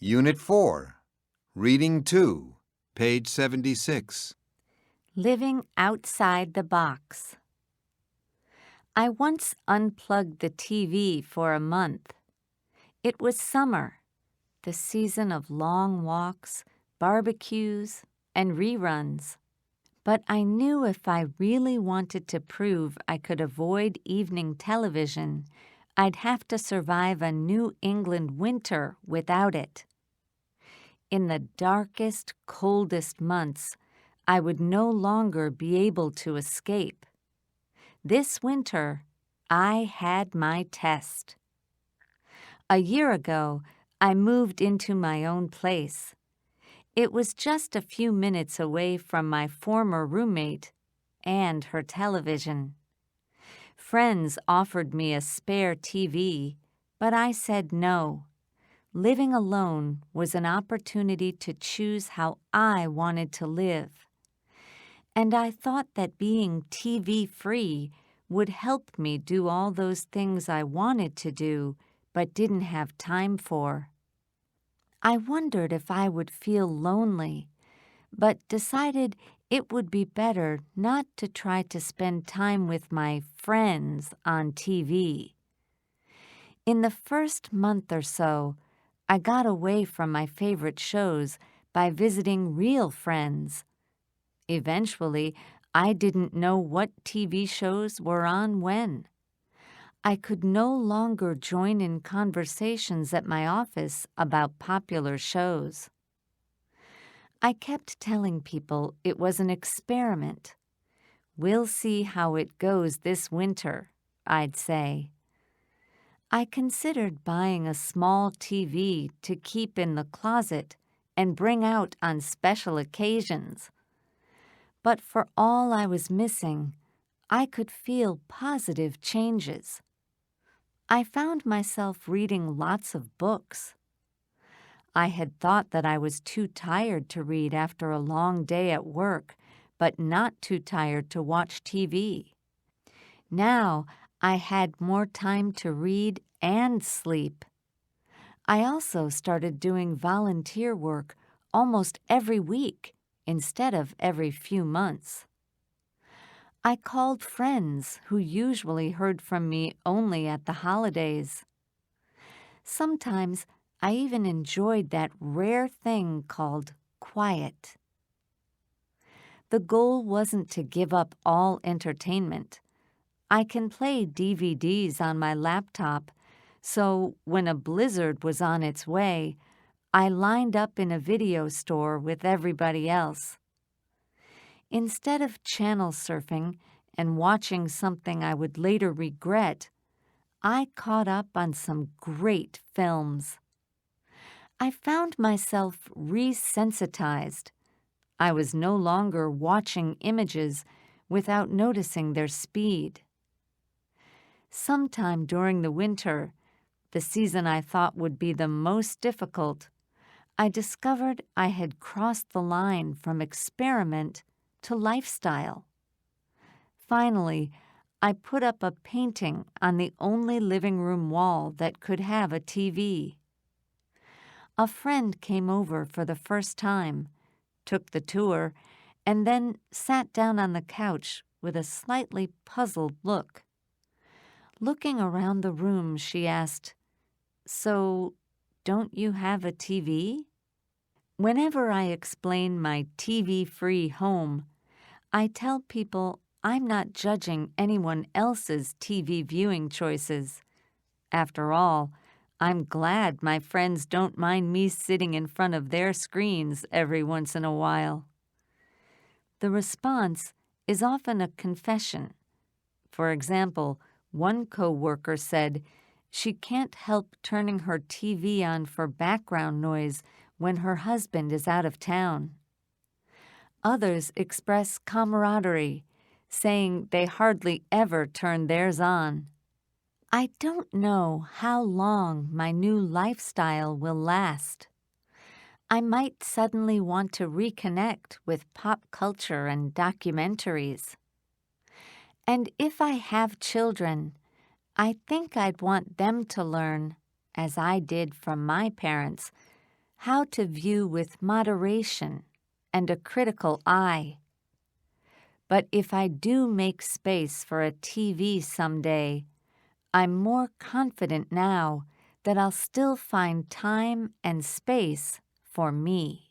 Unit 4, Reading 2, page 76. Living outside the box. I once unplugged the TV for a month. It was summer, the season of long walks, barbecues, and reruns. But I knew if I really wanted to prove I could avoid evening television, I'd have to survive a New England winter without it. In the darkest, coldest months, I would no longer be able to escape. This winter, I had my test. A year ago, I moved into my own place. It was just a few minutes away from my former roommate and her television. Friends offered me a spare TV, but I said no. Living alone was an opportunity to choose how I wanted to live. And I thought that being TV-free would help me do all those things I wanted to do but didn't have time for. I wondered if I would feel lonely, but decided it would be better not to try to spend time with my friends on TV. In the first month or so, I got away from my favorite shows by visiting real friends. Eventually, I didn't know what TV shows were on when. I could no longer join in conversations at my office about popular shows. I kept telling people it was an experiment. We'll see how it goes this winter, I'd say. I considered buying a small TV to keep in the closet and bring out on special occasions. But for all I was missing, I could feel positive changes. I found myself reading lots of books. I had thought that I was too tired to read after a long day at work, but not too tired to watch TV. Now I had more time to read and sleep. I also started doing volunteer work almost every week instead of every few months. I called friends who usually heard from me only at the holidays. Sometimes I even enjoyed that rare thing called quiet. The goal wasn't to give up all entertainment. I can play DVDs on my laptop, so when a blizzard was on its way, I lined up in a video store with everybody else. Instead of channel surfing and watching something I would later regret, I caught up on some great films. I found myself resensitized. I was no longer watching images without noticing their speed. Sometime during the winter, the season I thought would be the most difficult, I discovered I had crossed the line from experiment to lifestyle. Finally, I put up a painting on the only living room wall that could have a TV. A friend came over for the first time, took the tour, and then sat down on the couch with a slightly puzzled look. Looking around the room, she asked, "So, don't you have a TV?" Whenever I explain my TV-free home, I tell people I'm not judging anyone else's TV viewing choices. After all, I'm glad my friends don't mind me sitting in front of their screens every once in a while. The response is often a confession. For example, one coworker said she can't help turning her TV on for background noise when her husband is out of town. Others express camaraderie, saying they hardly ever turn theirs on. I don't know how long my new lifestyle will last. I might suddenly want to reconnect with pop culture and documentaries. And if I have children, I think I'd want them to learn, as I did from my parents, how to view with moderation and a critical eye. But if I do make space for a TV someday, I'm more confident now that I'll still find time and space for me.